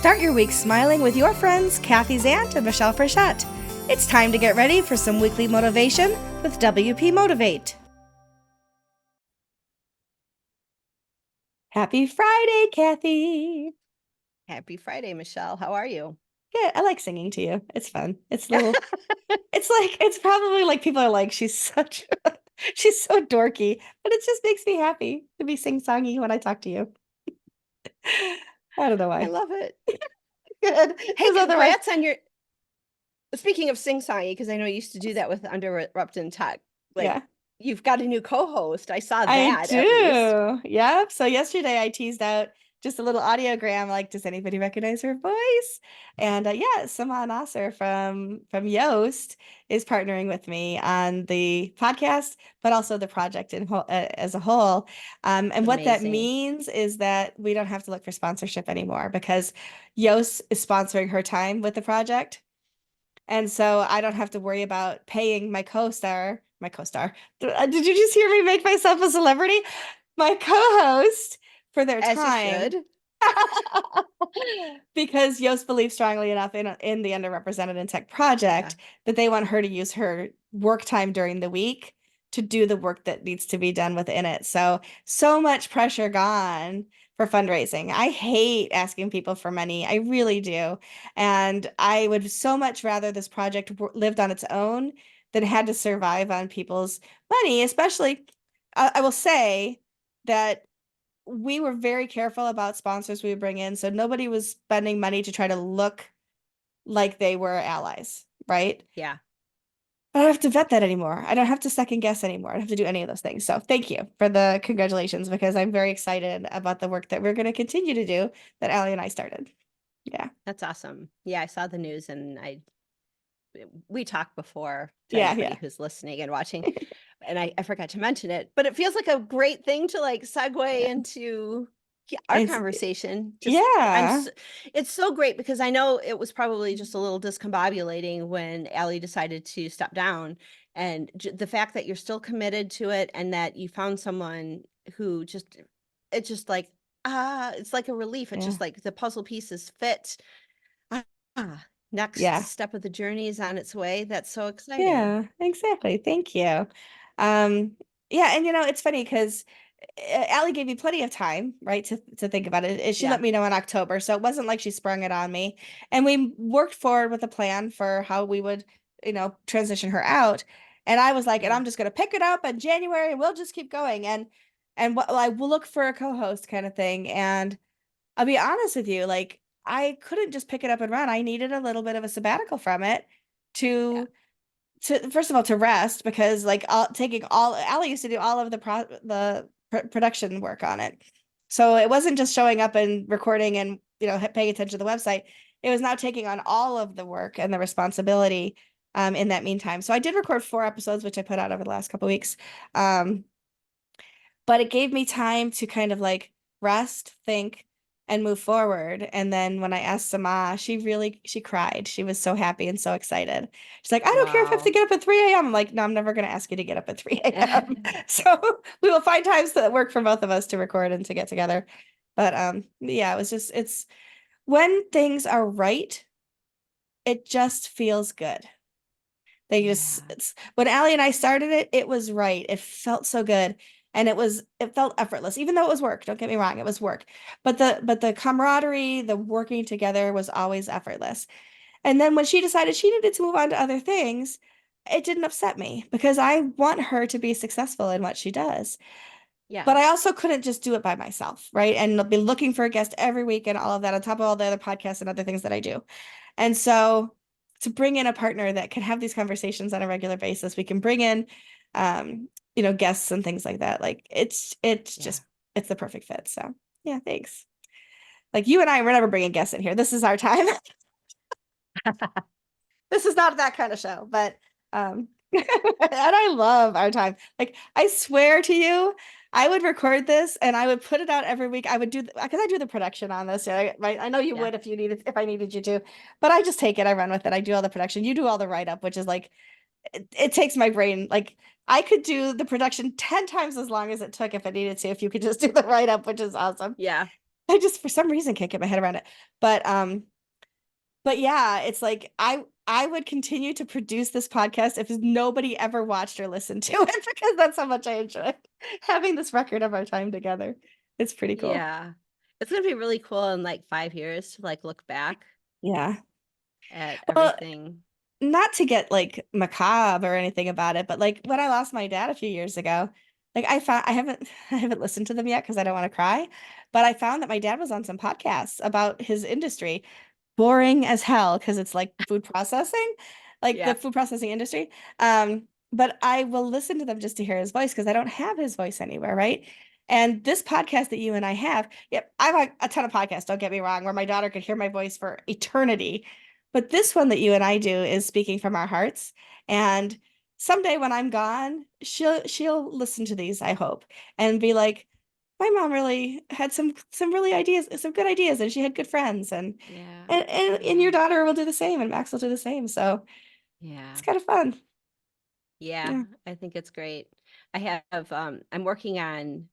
Start your week smiling with your friends, Kathy Zant and Michelle Frechette. It's time to get ready for some weekly motivation with WP Motivate. Happy Friday, Kathy. Happy Friday, Michelle. How are you? Yeah, I like singing to you. It's fun. It's little. It's probably like people are like, she's so dorky, but it just makes me happy to be sing-songy when I talk to you. I don't know I why. love it. Good. Hey, Because otherwise, congrats on your. Speaking of sing-songy, because I know you used to do that with Underrupted Tech. Like, yeah. you've got a new co-host. I saw I that at least. do. Yep. So yesterday I teased out just a little audiogram, like, does anybody recognize her voice? And yeah, Sama Nasser from Yoast is partnering with me on the podcast, but also the project as a whole. It's And what that amazing. means is that we don't have to look for sponsorship anymore because Yoast is sponsoring her time with the project. And so I don't have to worry about paying my co-star. Did you just hear me make myself a celebrity? My co-host for their As you time. should. Because Yoast believes strongly enough in the underrepresented in tech Yeah. project that they want her to use her work time during the week to do the work that needs to be done within it. So much pressure gone for fundraising. I hate asking people for money. I really do. And I would so much rather this project lived on its own than had to survive on people's money, especially I will say that we were very careful about sponsors we would bring in. So nobody was spending money to try to look like they were allies, right? Yeah. I don't have to vet that anymore. I don't have to second guess anymore. I don't have to do any of those things. So thank you for the congratulations because I'm very excited about the work that we're going to continue to do that Allie and I started. Yeah. That's awesome. Yeah, I saw the news and we talked before to Yeah. anybody Yeah. who's listening and watching, and I forgot to mention it, but it feels like a great thing to like segue Yeah. into our It's, conversation. Just yeah. it's so great because I know it was probably just a little discombobulating when Allie decided to step down, and the fact that you're still committed to it and that you found someone who just it's just like it's like a relief. It's Yeah. just like the puzzle pieces fit. Ah, next Yeah. step of the journey is on its way. That's so exciting. Yeah, exactly. Thank you. Um, yeah, and it's funny because Allie gave me plenty of time, right, to think about it. She Yeah. let me know in October, so it wasn't like she sprung it on me. And we worked forward with a plan for how we would, transition her out. And I was like, and Yeah. I'm just gonna pick it up in January, and we'll just keep going. And what I will look for a co-host kind of thing. And I'll be honest with you, like I couldn't just pick it up and run. I needed a little bit of a sabbatical from it Yeah. to first of all to rest because like taking all Allie used to do all of production work on it. So it wasn't just showing up and recording and paying attention to the website. It was now taking on all of the work and the responsibility in that meantime. So I did record 4 episodes, which I put out over the last couple weeks. Um, but it gave me time to kind of like rest, think, and move forward. And then when I asked Sama, she cried. She was so happy and so excited. She's like, I don't care if I have to Wow. get up at 3 a.m. I'm like, no, I'm never going to ask you to get up at 3 a.m. So we will find times that work for both of us to record and to get together. But yeah, it's when things are right, it just feels good. Yeah. When Allie and I started it, it was right. It felt so good. And it felt effortless, even though it was work. Don't get me wrong, it was work. But the camaraderie, the working together was always effortless. And then when she decided she needed to move on to other things, it didn't upset me because I want her to be successful in what she does. Yeah. But I also couldn't just do it by myself, right? And be looking for a guest every week and all of that on top of all the other podcasts and other things that I do. And so to bring in a partner that can have these conversations on a regular basis, we can bring in guests and things like that. Like it's Yeah. just it's the perfect fit. So yeah, thanks. Like you and I, we're never bringing guests in here. This is our time. This is not that kind of show, but and I love our time. Like I swear to you, I would record this and I would put it out every week. I would do because I do the production on this. Yeah, right. I know you Yeah. would if I needed you to, but I just take it, I run with it. I do all the production. You do all the write up, which is like it takes my brain. Like I could do the production 10 times as long as it took if it needed to, if you could just do the write up, which is awesome. Yeah. I just for some reason can't get my head around it. But but yeah, it's like I would continue to produce this podcast if nobody ever watched or listened to it because that's how much I enjoy having this record of our time together. It's pretty cool. Yeah. It's gonna be really cool in like 5 years to like look back Yeah. at Well, everything. not to get like macabre or anything about it, but like when I lost my dad a few years ago, like I found I haven't listened to them yet because I don't want to cry, but I found that my dad was on some podcasts about his industry. Boring as hell because it's like food processing, like the Yeah. food processing industry. But I will listen to them just to hear his voice because I don't have his voice anywhere, right? And this podcast that you and I have, yep, I have a ton of podcasts, don't get me wrong, where my daughter could hear my voice for eternity. But this one that you and I do is speaking from our hearts. And someday when I'm gone, she'll listen to these, I hope, and be like, my mom really had some really ideas, some good ideas, and she had good friends, Yeah. and Yeah. your daughter will do the same, and Max will do the same. So Yeah. it's kind of fun. Yeah. Yeah. I think it's great. I'm working on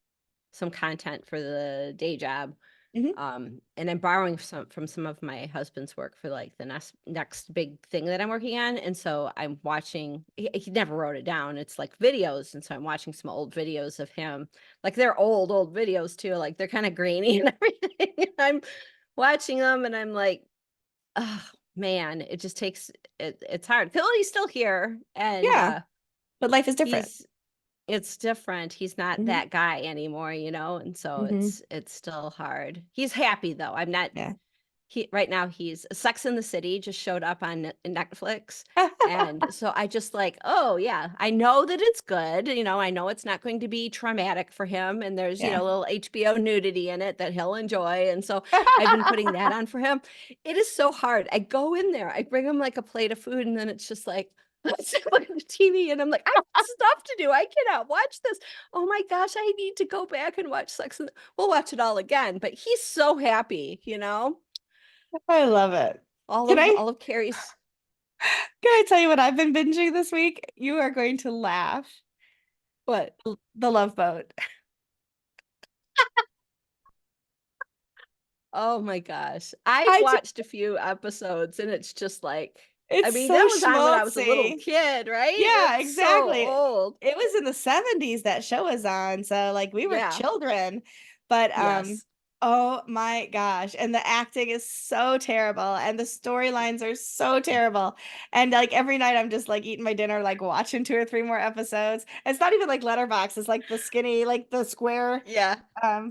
some content for the day job. Hmm. And I'm borrowing some from some of my husband's work for like the next big thing that I'm working on. And so I'm watching, he never wrote it down. It's like videos. And so I'm watching some old videos of him. Like they're old videos too. Like they're kind of grainy and everything. And I'm watching them and I'm like, oh man, it just takes it's hard. Philly's still here and Yeah, but life is different. he's it's different. He's not Hmm. that guy anymore, you know? And so Hmm. it's still hard. He's happy though. I'm not Yeah. he right now he's Sex in the City just showed up on Netflix. And so I just like, oh yeah, I know that it's good. You know, I know it's not going to be traumatic for him. And there's, Yeah. a little HBO nudity in it that he'll enjoy. And so I've been putting that on for him. It is so hard. I go in there, I bring him like a plate of food, and then it's just like, let's look at the TV. And I'm like, I have stuff to do. I cannot watch this. Oh my gosh, I need to go back and watch we'll watch it all again. But he's so happy, you know? I love it. Can All of Carrie's I tell you what I've been binging this week? You are going to laugh. what? The Love Boat. Oh my gosh. I've I just, watched a few episodes and it's just like, I it's mean, so that was on when I was a little schmaltzy. kid, right? Yeah, It's so exactly. old. It was in the 70s that show was on, so like we were Yeah. children. But Yes. oh my gosh, and the acting is so terrible and the storylines are so terrible. And like every night I'm just like eating my dinner like watching two or three more episodes. It's not even like Letterbox, it's like the skinny like the square Yeah.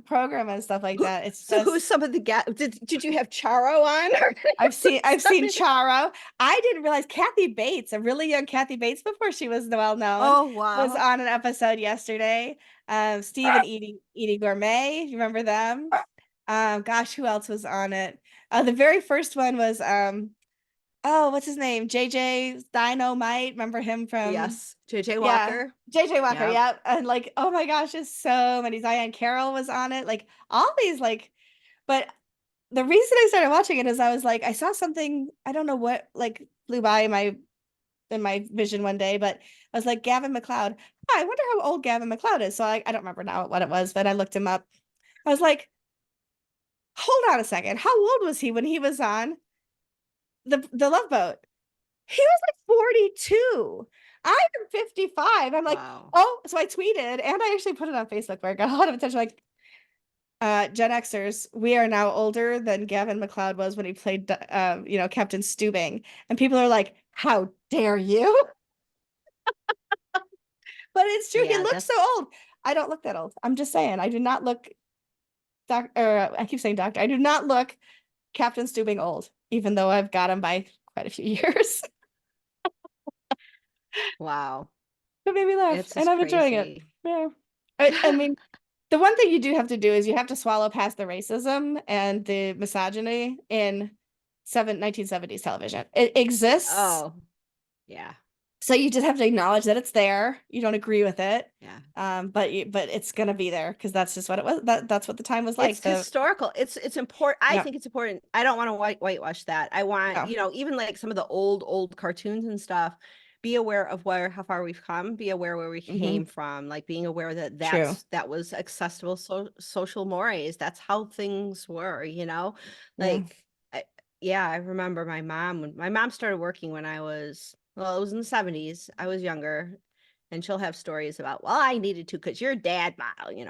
program and stuff like Who, that. It's so who's just some of the guys? Did you have Charo on or any of I've this? I seen mean, Charo. I didn't realize Kathy Bates, a really young Kathy Bates before she was well known, oh was wow. on an episode yesterday. Steve and Edie Gourmet, you remember them? Gosh, who else was on it? The very first one was oh, what's his name? JJ Dynamite. Remember him from Yes. JJ yeah, Walker. JJ Walker, Yep. yeah. And like, oh my gosh, it's so many. Diane Carroll was on it. Like all these like but the reason I started watching it is I was like, I saw something, I don't know what, like flew by in my vision one day, but I was like, Gavin McLeod. Oh, I wonder how old Gavin McLeod is. So I don't remember now what it was, but I looked him up. I was like, hold on a second. How old was he when he was on the Love Boat? He was like 42. I am 55. I'm like, Wow. oh, so I tweeted and I actually put it on Facebook where I got a lot of attention. Like, Gen Xers, we are now older than Gavin McLeod was when he played, Captain Stubing. And people are like, how dare you? But it's true. He Yeah, looks so that's old. I don't look that old. I'm just saying, I do not look, I keep saying doctor. I do not look Captain Stubing old, even though I've got him by quite a few years. wow. It made me laugh, It's and just I'm enjoying it. crazy. Yeah. I mean, the one thing you do have to do is you have to swallow past the racism and the misogyny in 1970s television. It exists. Oh, yeah. So you just have to acknowledge that it's there. You don't agree with it. Yeah. But it's gonna be there because that's just what it was. That's what the time was like. It's The historical. It's important. I Yeah, think it's important. I don't want to whitewash that. I want, no. even like some of the old cartoons and stuff, be aware of how far we've come, be aware where we Hmm. came from, like being aware that True. that was accessible social mores. That's how things were, Yeah. like, yeah, I remember when my mom started working when I was, well, it was in the 70s. I was younger, and she'll have stories about, well, I needed to because your dad,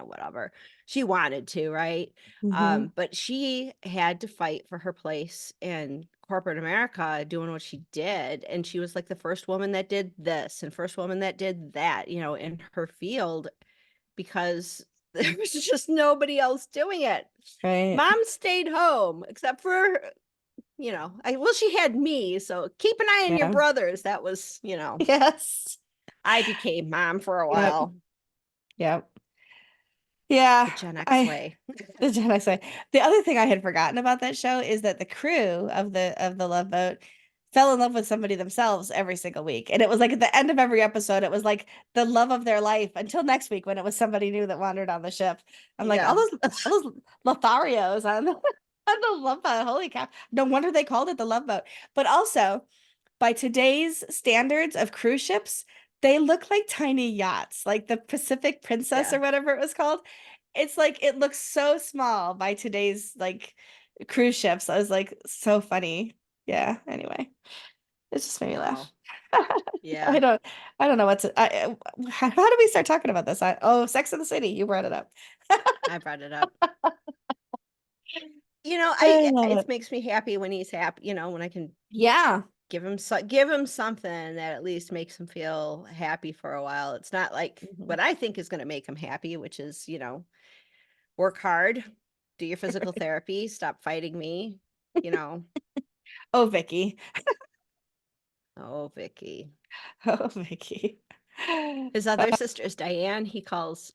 whatever. She wanted to, right? Hmm. But she had to fight for her place in corporate America doing what she did. And she was like the first woman that did this and first woman that did that, in her field, because there was just nobody else doing it. Right. Mom stayed home, except for, well, she had me. So keep an eye on your Yeah. brothers. That was, Yes. I became mom for a Yep. while, Yep. Yeah. the Gen X I way. the Jedi say. The other thing I had forgotten about that show is that the crew of the Love Boat fell in love with somebody themselves every single week. And it was like at the end of every episode, it was like the love of their life until next week when it was somebody new that wandered on the ship. I'm like, Yeah. all those Lotharios on on the Love Boat. Holy cow. No wonder they called it the Love Boat. But also, by today's standards of cruise ships, they look like tiny yachts, like the Pacific Princess Yeah. or whatever it was called. It's like it looks so small by today's like cruise ships. I was like, so funny. Yeah, anyway, it just made me laugh. Wow. Yeah. I don't I don't know what's how do we start talking about this? Oh, Sex in the City, you brought it up. I brought it up. I love It it. makes me happy when he's happy, when I can Yeah. give him something that at least makes him feel happy for a while. It's not like Mhm. what I think is going to make him happy, which is, work hard, do your physical therapy, stop fighting me, you know. Oh, Vicky. Oh, Vicky. Oh, Vicky. His other sister is Diane. He calls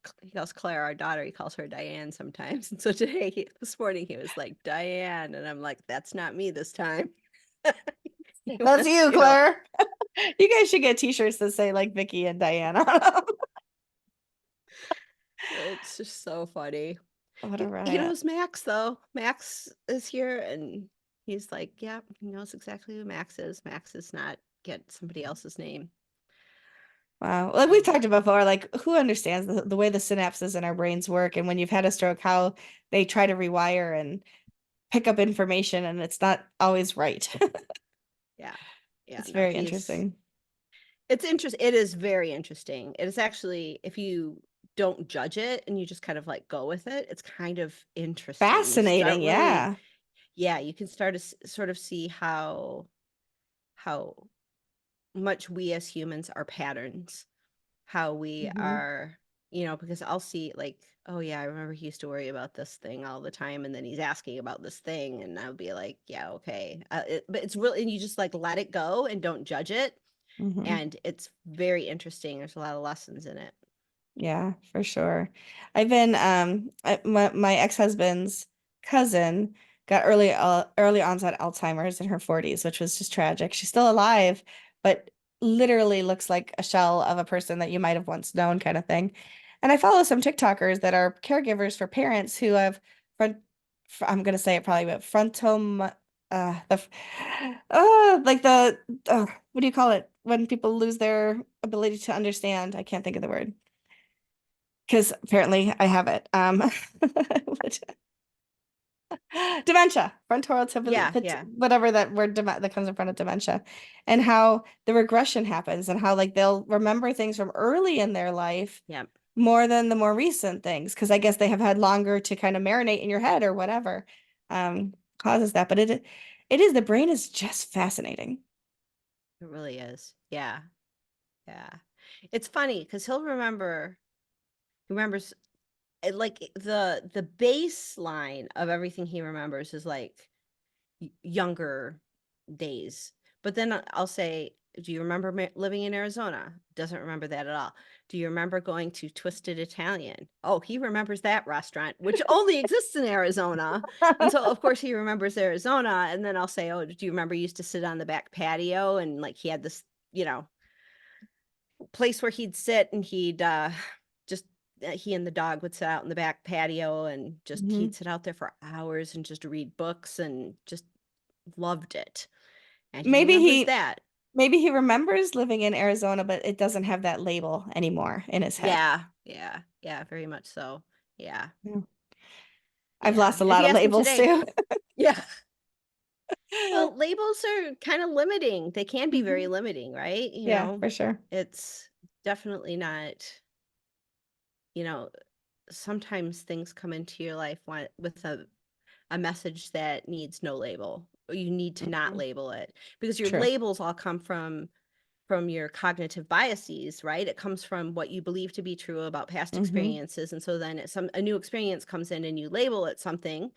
Claire, our daughter, he calls her Diane sometimes. And so this morning he was like, Diane. And I'm like, that's not me this time. He That's wants you, you. Claire. You guys should get t-shirts that say like Vicky and Diana on them. It's just so funny. What a He riot. knows Max though. Max is here and he's like, yeah, he knows exactly who Max is. Max is not get somebody else's name. Wow. Like we've So talked about before, like who understands the way the synapses in our brains work and when you've had a stroke, how they try to rewire and pick up information and it's not always right. yeah. Yeah. It's No, very interesting. it's interesting. It is very interesting. It is actually, if you don't judge it and you just kind of like go with it, it's kind of interesting. You Fascinating. start really, Yeah. yeah, you can start to sort of see how much we as humans are patterns, how we Hmm. are, because I'll see like, oh yeah, I remember he used to worry about this thing all the time, and then he's asking about this thing, and I'll be like, yeah, okay. But it's really, and you just like let it go and don't judge it, Hmm. and it's very interesting. There's a lot of lessons in it. Yeah, for sure. I've been my ex-husband's cousin got early onset Alzheimer's in her 40s, which was just tragic. She's still alive, but literally looks like a shell of a person that you might have once known kind of thing. And I follow some TikTokers that are caregivers for parents who have front I'm gonna say it probably, but frontom the like the what do you call it when people lose their ability to understand? I can't think of the word because apparently I have it. Dementia, Yeah, yeah, whatever that word that comes in front of dementia, and how the regression happens, and how like they'll remember things from early in their life yeah. more than the more recent things, because I guess they have had longer to kind of marinate in your head or whatever causes that. But it is the brain is just fascinating. It really is. Yeah, yeah. It's funny because he remembers like the baseline of everything he remembers is like younger days. But then I'll say, do you remember living in Arizona? Doesn't remember that at all. Do you remember going to Twisted Italian? Oh, he remembers that restaurant, which only exists in Arizona. And so, of course, he remembers Arizona. And then I'll say, oh, do you remember you used to sit on the back patio and like he had this, place where he'd sit and he'd just he and the dog would sit out in the back patio and just Mhm. he'd sit out there for hours and just read books and just loved it. And he Maybe remembers he that. maybe he remembers living in Arizona, but it doesn't have that label anymore in his head. Yeah, yeah, yeah, very much so. Yeah, Yeah. I've yeah. lost a If lot you of ask him labels today, too. yeah. Well, labels are kind of limiting. They can be very Mhm. limiting, right? Yeah, for sure. It's definitely not, you know, sometimes things come into your life with a message that needs no label, or you need to not Mhm. label it because your True. labels all come from your cognitive biases, right? It comes from what you believe to be true about past Hmm. experiences. And so then a new experience comes in and you label it something,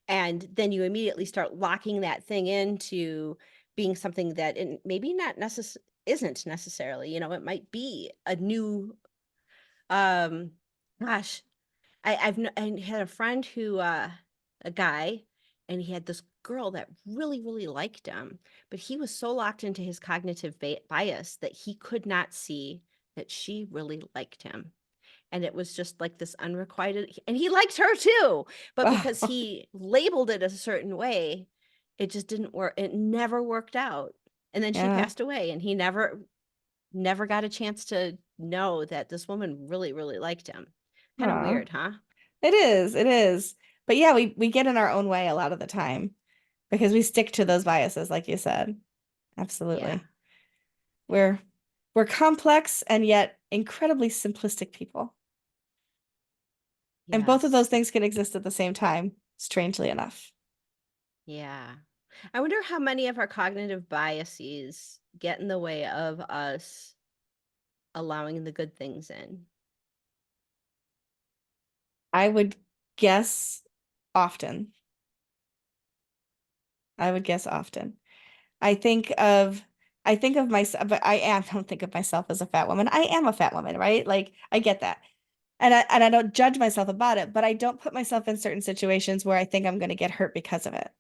and then you immediately start locking that thing into being something that maybe not isn't necessarily, it might be a new um gosh, I had a friend who, a guy, and he had this girl that really, really liked him, but he was so locked into his cognitive bias that he could not see that she really liked him. And it was just like this unrequited, and he liked her too, but because Wow. he labeled it a certain way, it just didn't work. It never worked out. And then she Yeah. passed away, and he never got a chance to know that this woman really, really liked him. Kind of Aw. weird, huh? It is. It is. But yeah, we get in our own way a lot of the time because we stick to those biases, like you said. Yeah. Absolutely. We're we're complex and yet incredibly simplistic people. And both of those Yes. things can exist at the same time, strangely enough. Yeah. I wonder how many of our cognitive biases get in the way of us allowing the good things in. I would guess often. I would guess often. I think of I think of myself, but don't think of myself as a fat woman. I am a fat woman, right? Like I get that. And I don't judge myself about it, but I don't put myself in certain situations where I think I'm going to get hurt because of it.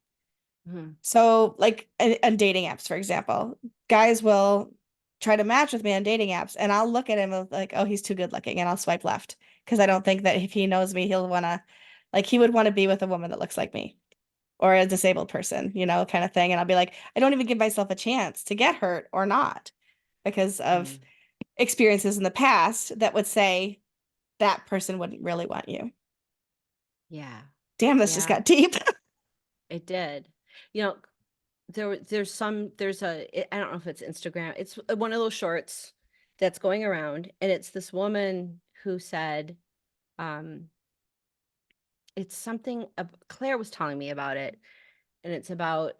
Mhm. So like on dating apps, for example, guys will try to match with me on dating apps and I'll look at him like, oh, he's too good looking and I'll swipe left because I don't think that if he knows me, he would want to be with a woman that looks like me or a disabled person, kind of thing. And I'll be like, I don't even give myself a chance to get hurt or not because of Mm. experiences in the past that would say that person wouldn't really want you. Yeah. Damn, this just Yeah, got deep. it did. You know, I don't know if it's Instagram. It's one of those shorts that's going around, and it's this woman who said, um, it's something Claire was telling me about it, and it's about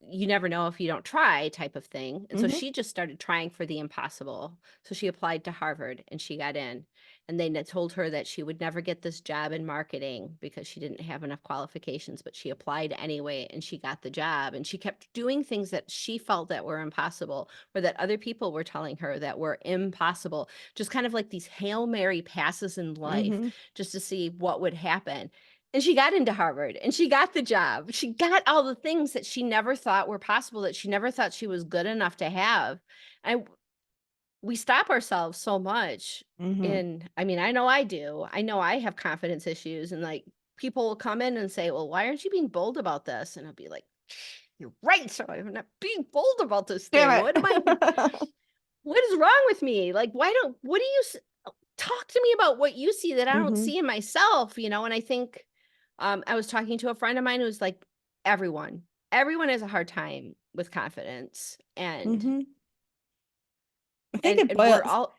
you never know if you don't try type of thing. And so Hmm. she just started trying for the impossible. So she applied to Harvard and she got in. And they told her that she would never get this job in marketing because she didn't have enough qualifications, but she applied anyway and she got the job. And she kept doing things that she felt that were impossible or that other people were telling her that were impossible. Just kind of like these Hail Mary passes in life Hmm. just to see what would happen. And she got into Harvard and she got the job. She got all the things that she never thought were possible, that she never thought she was good enough to have. And we stop ourselves so much Hmm. in, I mean, I know I do. I know I have confidence issues and like people will come in and say, "Well, why aren't you being bold about this?" And I'll be like, "You're right. So I'm not being bold about this Damn thing. it. What is wrong with me? Like, what do you talk to me about what you see that I don't Hmm. see in myself, And I think I was talking to a friend of mine who's like, everyone has a hard time with confidence, and Hmm. I think and it and we're boils all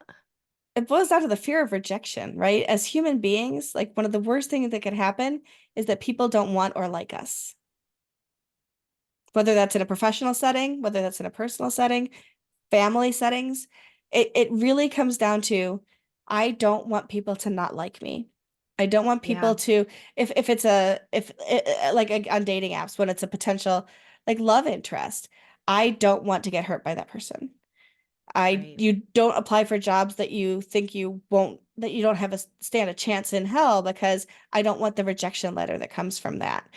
it boils down to the fear of rejection, right? As human beings, like one of the worst things that could happen is that people don't want or like us. Whether that's in a professional setting, whether that's in a personal setting, family settings, it really comes down to I don't want people to not like me. I don't want people yeah, to if it's a if like on dating apps when it's a potential like love interest, I don't want to get hurt by that person. right, You don't apply for jobs that you think that you don't have stand a chance in hell because I don't want the rejection letter that comes from that.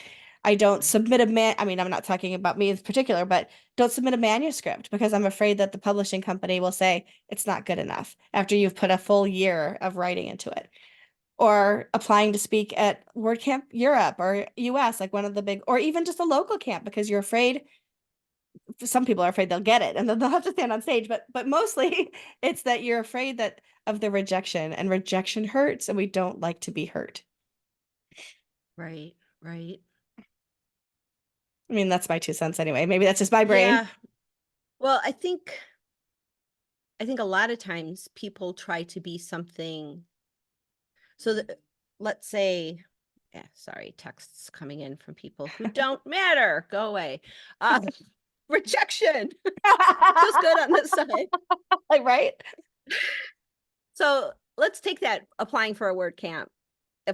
I don't right, submit I mean, I'm not talking about me in particular, but don't submit a manuscript because I'm afraid that the publishing company will say it's not good enough after you've put a full year of writing into it. Or applying to speak at WordCamp Europe or US, like one of the big, or even just a local camp because you're afraid some people are afraid they'll get it and then they'll have to stand on stage, but mostly it's that you're afraid that of the rejection, and rejection hurts and we don't like to be hurt. Right, right. I mean, that's my 2 cents anyway. Maybe that's just my brain. Yeah. Well, I think a lot of times people try to be something. So that, let's say, yeah, sorry, texts coming in from people who don't matter. Go away. Uh, rejection feels good on this side. Like, right? So let's take that applying for a word camp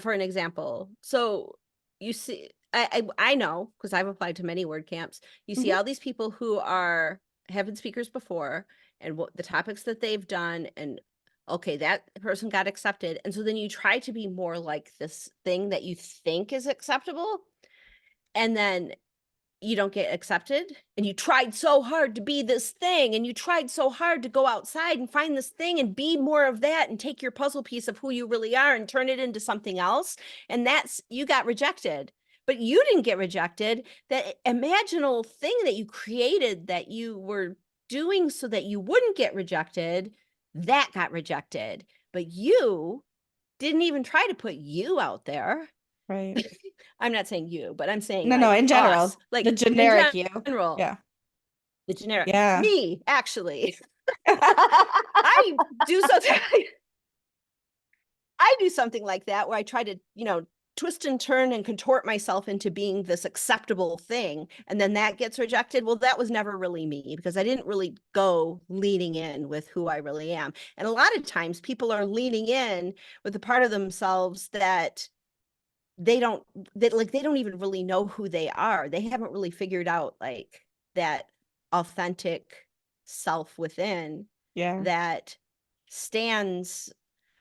for an example. So you see, I know because I've applied to many word camps. You see Mhm. all these people who have been speakers before, and what the topics that they've done, and okay, that person got accepted, and so then you try to be more like this thing that you think is acceptable, and then you don't get accepted, and you tried so hard to be this thing, and you tried so hard to go outside and find this thing and be more of that and take your puzzle piece of who you really are and turn it into something else, and that's you got rejected. But you didn't get rejected. That imaginal thing that you created that you were doing so that you wouldn't get rejected, that got rejected. But you didn't even try to put you out there. Right. I'm not saying you, but I'm saying No, no, like in us, general, the like in generic you. general, Yeah. the generic Yeah. me, actually. I do something I do something like that where I try to, twist and turn and contort myself into being this acceptable thing, and then that gets rejected. Well, that was never really me because I didn't really go leaning in with who I really am. And a lot of times people are leaning in with a part of themselves that they don't they don't even really know who they are. They haven't really figured out like that authentic self within Yeah. that stands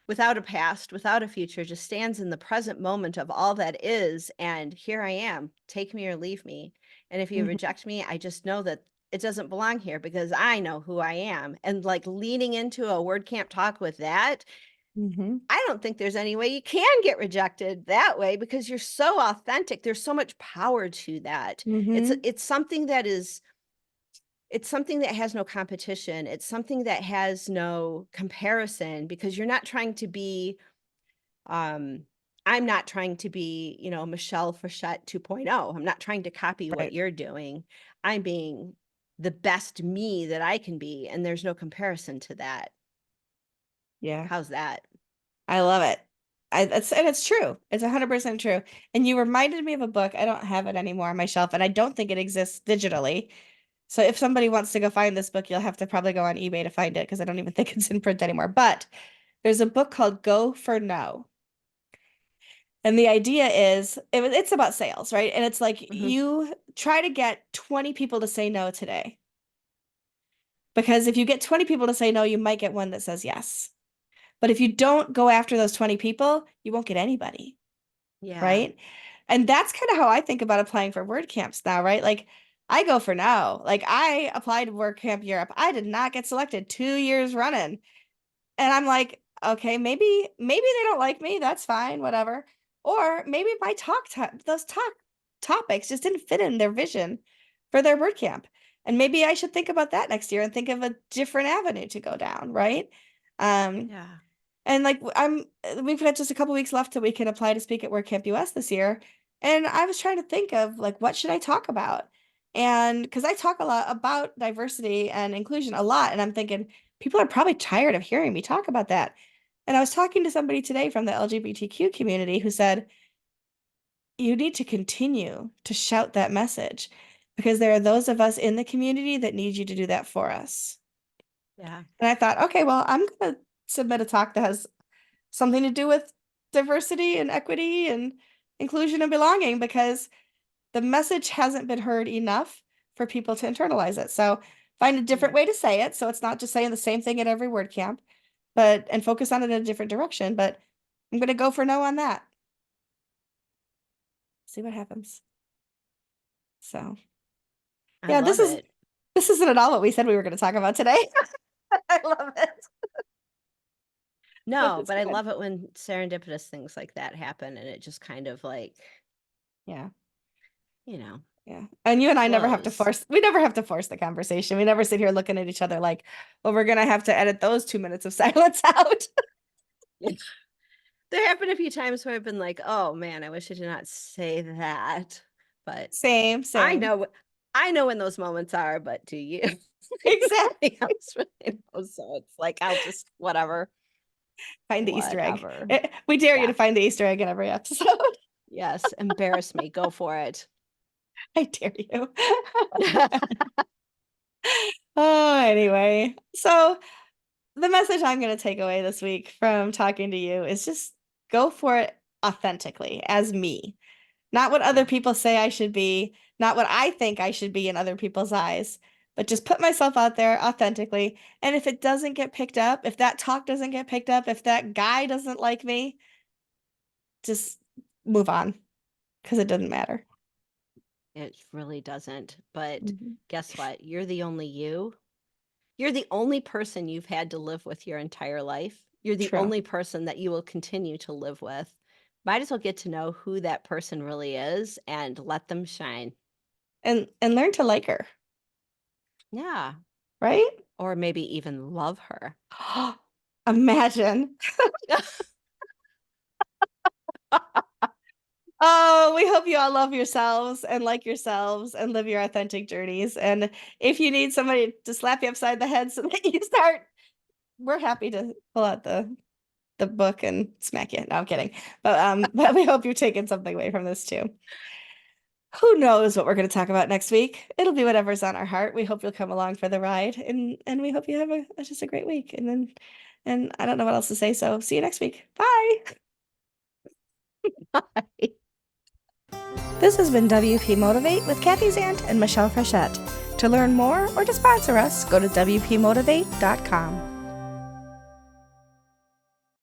without a past, without a future, just stands in the present moment of all that is. And here I am, take me or leave me. And if you Hmm. reject me, I just know that it doesn't belong here because I know who I am. And like leaning into a word camp talk with that, Hmm. I don't think there's any way you can get rejected that way because you're so authentic. There's so much power to that. Hmm. It's something that is it's something that has no competition. It's something that has no comparison because you're not trying to be um I'm not trying to be, Michelle Frechette 2.0. I'm not trying to copy what Right. you're doing. I'm being the best me that I can be and there's no comparison to that. Yeah. How's that? I love it. And it's true. It's 100% true. And you reminded me of a book. I don't have it anymore on my shelf, and I don't think it exists digitally. So if somebody wants to go find this book, you'll have to probably go on eBay to find it because I don't even think it's in print anymore. But there's a book called Go for No. And the idea is it's about sales, right? And it's like Mhm. you try to get 20 people to say no today. Because if you get 20 people to say no, you might get one that says yes. But if you don't go after those 20 people, you won't get anybody, Yeah. right? And that's kind of how I think about applying for word camps now, right? Like I go for no. Like I applied to Word Camp Europe. I did not get selected 2 years running. And I'm like, okay, maybe they don't like me. That's fine, whatever. Or maybe my those topics just didn't fit in their vision for their word camp. And maybe I should think about that next year and think of a different avenue to go down, right? Um, Yeah. and like we've got just a couple weeks left till we can apply to speak at WordCamp US this year. And I was trying to think of like what should I talk about? And because I talk a lot about diversity and inclusion a lot, and I'm thinking people are probably tired of hearing me talk about that. And I was talking to somebody today from the LGBTQ community who said, you need to continue to shout that message because there are those of us in the community that need you to do that for us. Yeah. And I thought, okay, well, I'm going to submit a talk that has something to do with diversity and equity and inclusion and belonging because the message hasn't been heard enough for people to internalize it. So find a different Yeah. way to say it. So it's not just saying the same thing at every word camp, but and focus on it in a different direction. But I'm gonna go for no on that. See what happens. So I yeah, love it. this isn't at all what we said we were gonna talk about today. I love it. But No, it's but I good. love it when serendipitous things like that happen and it just kind of like, Yeah. you know. Yeah. And you and I never have to Close. force, we never have to force the conversation. We never sit here looking at each other like, well, we're gonna have to edit those 2 minutes of silence out. There have been a few times where I've been like, "Oh, man, I wish I did not say that." But Same, I same. know I know when those moments are, but do you? Exactly. Nobody else really knows, so it's like, I'll just whatever, Find the Easter egg. whatever. We dare you Yeah. to find the Easter egg in every episode. Yes, embarrass me, go for it. I dare you. Oh, anyway. So the message I'm going to take away this week from talking to you is just go for it authentically as me. Not what other Yeah. people say I should be, not what I think I should be in other people's eyes, but just put myself out there authentically. And if it doesn't get picked up, if that talk doesn't get picked up, if that guy doesn't like me, just move on because it doesn't matter. It really doesn't, but Mhm. guess what? You're the only you. You're the only person you've had to live with your entire life. You're the True. only person that you will continue to live with. Might as well get to know who that person really is and let them shine. And learn to like her, Yeah. right? Or maybe even love her. Imagine. Oh, we hope you all love yourselves and like yourselves and live your authentic journeys. And if you need somebody to slap you upside the head so that you start, we're happy to pull out the book and smack you. No, I'm kidding. But we hope you're taking something away from this too. Who knows what we're going to talk about next week? It'll be whatever's on our heart. We hope you'll come along for the ride, and we hope you have just a great week. And I don't know what else to say, so see you next week. Bye. This has been WP Motivate with Kathy Zant and Michelle Frechette. To learn more or to sponsor us, go to WPMotivate.com.